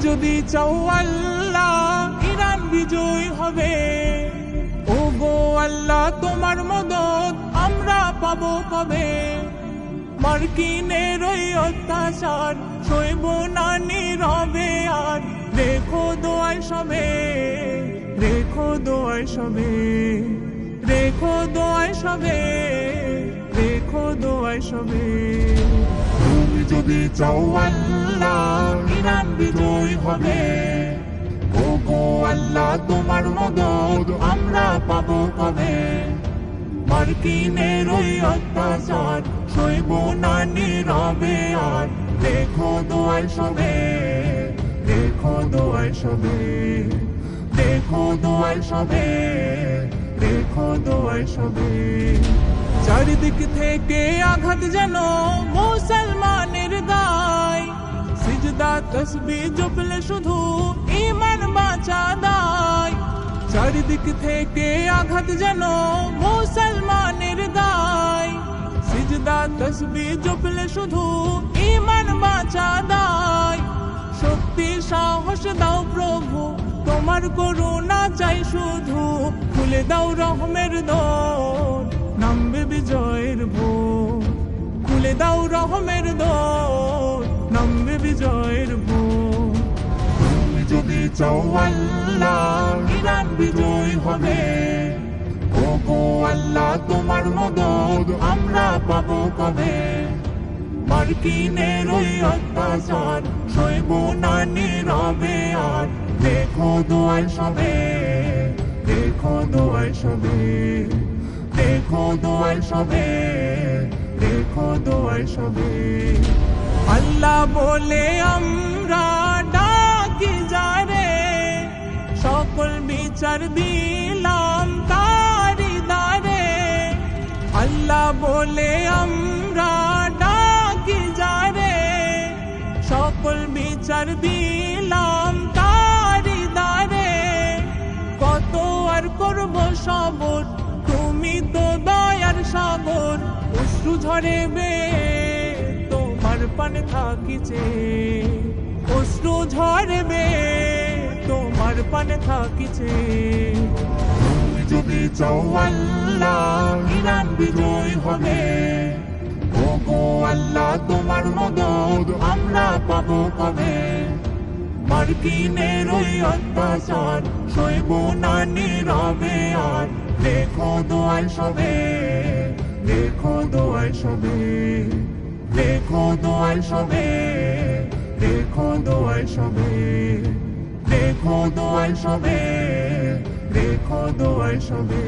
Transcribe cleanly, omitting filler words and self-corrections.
যদি চাও আল্লাহ ইরান বিজয় হবে। ও গো আল্লাহ তোমার মদদ আমরা পাবো কবে। মার্কিনের ওই অত্যাচার সইব না নীরবে আর। রেখো দোয়ায় সবে, রেখো দোয়ায় সবে, রেখো দোয়ায় সবে, রেখো দোয়ায় সবে। তুমি যদি চাও আল্লাহ ইরান বিজয় হবে। ও গো আল্লাহ তোমার মদদ আমরা পাবো কবে। মার্কিনের ওই অত্যাচার সইব না নীরবে আর। রেখো দোয়ায় সবে, রেখো দোয়ায় সবে, রেখো দোয়ায় সবে, রেখো দোয়ায় সবে। চারিদিক থেকে আঘাত যেন মুসলমানের গায়। সিজদা তসবিহ জপলে শুধু ঈমান বাঁচা দায়। চারিদিক থেকে আঘাত যেন মুসলমানের গায়। সিজদা তসবিহ জপলে শুধু ঈমান বাঁচা দায়। শক্তি সাহস দাও প্রভু তোমার করুণা চাই শুধু। খুলে দাও রহমের দোর নামবে বিজয়ের ভোর। খুলে দাও রহমের দোর নামবে বিজয়ের ভোর। তুমি যদি চাও আল্লাহ ইরান বিজয় হবে। ও গো আল্লাহ তোমার মদদ আমরা পাবো কবে। মার্কিনের ওই অত্যাচার সইব না নীরবে আর। রেখো দোয়ায় সবে, রেখো দোয়ায় সবে, রেখো দোয়ায় সবে, রেখো দোয়ায় সবে। আল্লাহ বলে আমরা ডাকি যারে। সকল বিচার দিলাম তারি দ্বারে। আল্লাহ বলে আমরা ডাকি যারে। সকল বিচার দিলাম তারি দ্বারে। কত আর করব সবর তুমি তো দয়ার সাগর। অশ্রু ঝরেবে তোমার পানে থাকিছে। অশ্রু ঝরবে তোমার পানে থাকিছে। তুমি যদি চাও আল্লাহ ইরান বিজয় হবে। ও গো আল্লাহ তোমার মদদ আমরা পাবো কবে। মার্কিনের ওই অত্যাচার সইব না নীরবে আর। রেখো দোয়ায় সবে, রেখো দোয়ায় সবে, রেখো দোয়ায় সবে, রেখো দোয়ায় সবে, রেখো দোয়ায় সবে, রেখো দোয়ায় সবে।